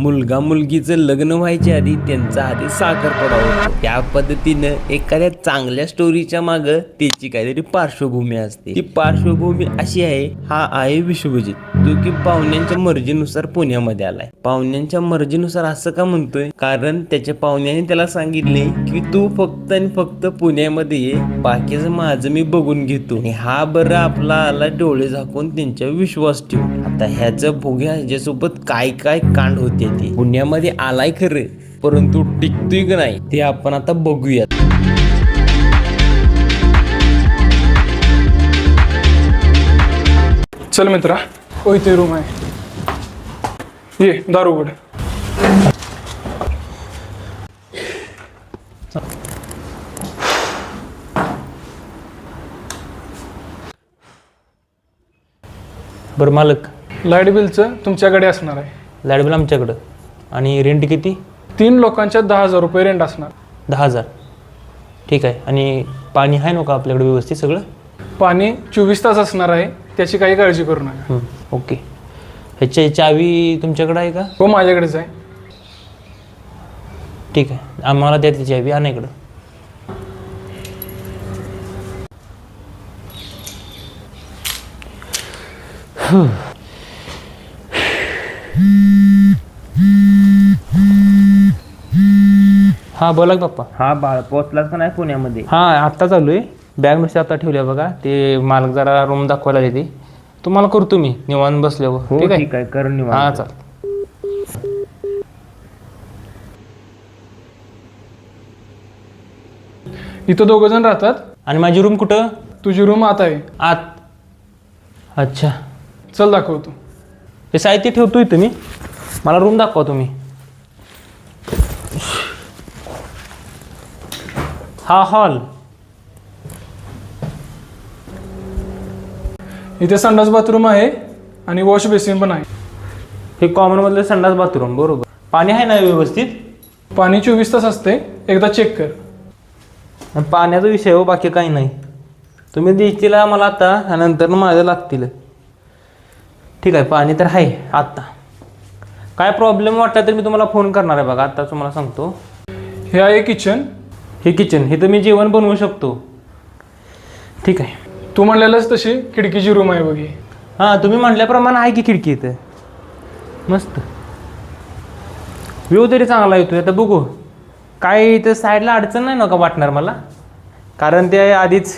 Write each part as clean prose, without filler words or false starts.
मुलगा मुलगीचं लग्न व्हायच्या आधी त्यांचा आधी साखरपुडा होतो. त्या पद्धतीनं एखाद्या चांगल्या स्टोरीच्या मागं त्याची काहीतरी पार्श्वभूमी असते. ती पार्श्वभूमी अशी आहे, हा आहे विश्वजित, जो की पाहुण्यांच्या मर्जीनुसार पुण्यामध्ये आलाय. पाहुण्यांच्या मर्जीनुसार असं का म्हणतोय, कारण त्याच्या पाहुण्याने त्याला सांगितले की तू फक्त आणि फक्त पुण्यामध्ये ये, बाकीचं माझं मी बघून घेतो. आणि हा बरं आपला आला डोळे झाकून त्यांच्या विश्वास ठेवून. आता ह्याचं बघूया ह्याच्यासोबत काय काय कांड होते. ते पुण्यामध्ये आलाय खरं, परंतु टिकतोय की नाही ते आपण आता बघूयात. चल मित्रा, इथे रूम आहे, ये दारू उघड. बरं मालक, लाईट बिलचं तुमच्याकडे असणार आहे. लाईट बिल आमच्याकडं. आणि रेंट किती? 3 लोकांच्या 10,000 रुपये रेंट असणार. 10,000. ठीक आहे. आणि पाणी आहे ना का आपल्याकडे व्यवस्थित सगळं? पाणी 24 तास असणार आहे, त्याची काही काळजी करू नका. ओके. ह्याची चावी तुमच्याकडे आहे का? हो, माझ्याकडेच आहे. ठीक आहे, आम्हाला द्या ती चावी, आणा इकडं. हां बोला की पप्पा. हा बाळ पोचलाच का नाही पुण्यामध्ये? हां आत्ता चालू आहे. बॅग नुसते आता ठेवल्या बघा. ते मालक जरा रूम दाखवायला येते, तुम्हाला करतो मी निवांत बसल्यावर. हो ठीक आहे, कर निवांत. हां चाल. इथं 2 जण राहतात. आणि माझी रूम कुठं? तुझी रूम आत आहे. आत? अच्छा, चल दाखवतो. हे साहित्य ठेवतोय तुम्ही, मला रूम दाखवा तुम्ही. हा हॉल. इथे संडास बाथरूम आहे आणि वॉश बेसिन पण आहे. हे कॉमन मधलं संडास बाथरूम. बरोबर. पाणी आहे ना व्यवस्थित? पाणी 24 तास असते, एकदा चेक कर. आणि पाण्याचा विषय हो, बाकी काही नाही. तुम्ही देतील मला आता, नंतर माझ्या लागतील. ठीक आहे, पाणी तर आहे आत्ता. काय प्रॉब्लेम वाटला तर मी तुम्हाला फोन करणार आहे बघा. आता तुम्हाला सांगतो, हे आहे किचन. हे किचन, हे तर मी जेवण बनवू शकतो. ठीक आहे. तू म्हणलेलंच तशी खिडकीची रूम आहे बघी. हां तुम्ही म्हटल्याप्रमाणे आहे की खिडकी इथं मस्त. व्ह्यू तरी चांगला येतो. आता बघू काय इथं साईडला अडचण नाही नका वाटणार मला, कारण ते आधीच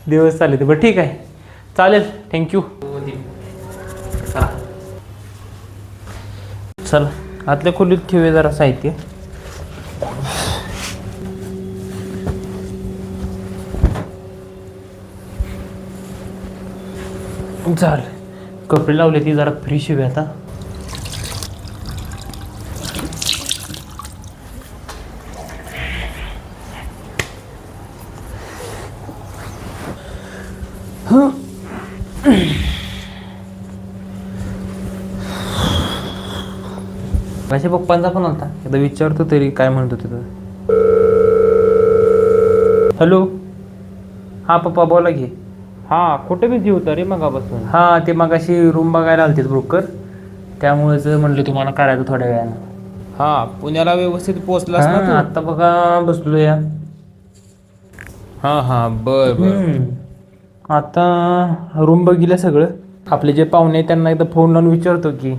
दिवस चालले ते. बरं ठीक आहे, चालेल. थँक्यू. चला आतल्या खोलीत ठेवूया जरा साहित्य. चालेल, कपडे लावले ती जरा फ्रेश होऊया आता. माझ्या पप्पांचा पण होता, एकदा विचारतो तरी काय म्हणतो तिथं. हॅलो. हां पप्पा बोला की. हा कुठे बिझी होता रे मगापासून? हां ते मग अशी रूम बघायला आलते ब्रोकर, त्यामुळेच म्हणलं तुम्हाला करायचं थोड्या वेळानं. हा पुण्याला व्यवस्थित पोहोचलास ना तू? आता बघा बसलो या. हा बर बर. आता रूम बघितलं सगळं. आपले जे पाहुणे आहेत त्यांना एकदा फोन लावून विचारतो की.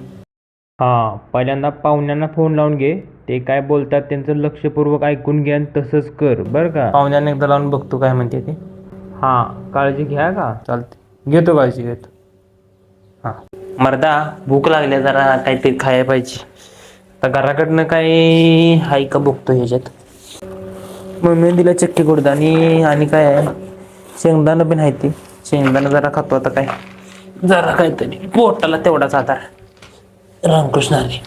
हा पहिल्यांदा पाहुण्यांना फोन लावून घे, ते काय बोलतात त्यांचं लक्षपूर्वक ऐकून घे आणि तसंच कर बरं का. पाहुण्यांना एकदा लावून बघतो काय म्हणते ते. हा काळजी घ्या का. चालते, घेतो काळजी घेतो. हां मर्दा भूक लागल्या, जरा काहीतरी खायला पाहिजे. तर घराकडनं काही हाय का बघतो ह्याच्यात. मम्मी दिला चक्की गुडदाणी आणि काय आहे शेंगदाणं पण आहे. ते शेंगदाणं जरा खातो आता, काय जरा काहीतरी पोटाला तेवढाच आधार. रामकृष्ण हरी.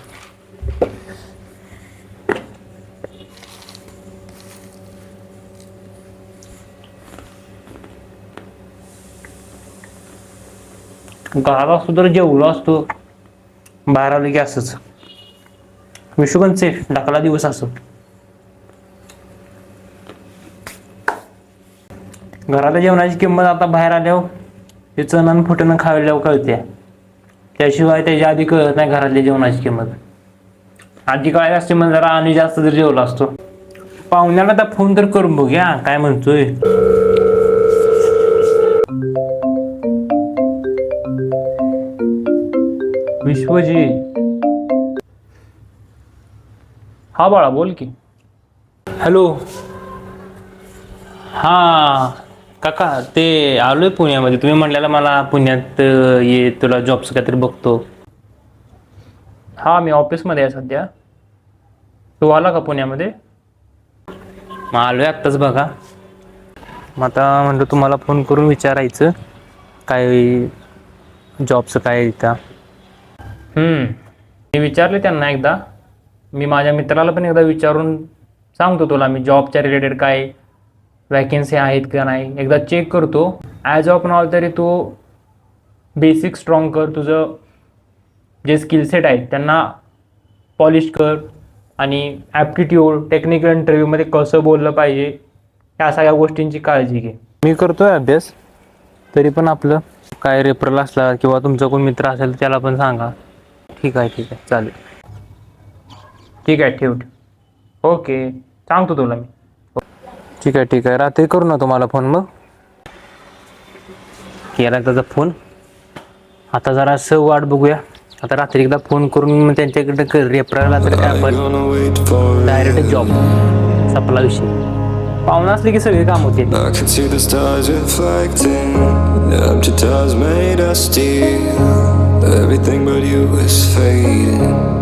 घरात असतो तर जेवलो असतो, बाहेर आलो की असंच. विशुगंचे ढकला दिवस असो. घरातल्या जेवणाची किंमत आता बाहेर आल्यावर हे चण आणि फुटणं खाल्ल्यावर कळते, त्याशिवाय त्याच्या आधी कळत नाही घरातल्या जेवणाची किंमत. आधी काय असते म्हणजे जरा आणि जास्त जर जेवला असतो. पाहुण्याला आता फोन तर करून बघूया काय म्हणतोय. विश्वजीत. हा बाळा बोल की. हॅलो. हा काका ते आलोय पुण्यामध्ये. तुम्ही म्हणलेला मला पुण्यात ये तुला जॉबचं काहीतरी बघतो. हा मी ऑफिसमध्ये आहे सध्या. तू आला का पुण्यामध्ये? मग आलोय आत्ताच बघा. मग आता म्हणलं तुम्हाला फोन करून विचारायचं काय जॉबचं काय आहे का. मी विचारले त्यांना एकदा. मी माझ्या मित्राला पण एकदा विचारून सांगतो तुला. मी जॉबच्या रिलेटेड काय वॅकेन्सी आहेत का नाही एकदा चेक करतो. ॲज ऑफ नाव तरी तू बेसिक स्ट्रॉंग कर. तुझं जे स्किलसेट आहेत त्यांना पॉलिश कर आणि ॲप्टिट्यूड टेक्निकल इंटरव्ह्यूमध्ये कसं बोललं पाहिजे ह्या सगळ्या गोष्टींची काळजी घे. मी करतोय अभ्यास. तरी पण आपलं काय रेफरल असला किंवा तुमचा कोण मित्र असेल तर त्याला पण सांगा. ठीक आहे चालेल. ठीक आहे ठेव. ओके सांगतो तुला मी. ठीक आहे रात्री करू ना तुम्हाला फोन. मग केला त्याचा फोन. आता जरा असं वाट बघूया. आता रात्री एकदा फोन करून मग त्यांच्याकडे रेफरला तर काय आपण डायरेक्ट जॉब संपला विषय. पाहुणा असले की सगळे काम होते. I can see the stars reflecting. The empty times made us steal. Everything but you is fading.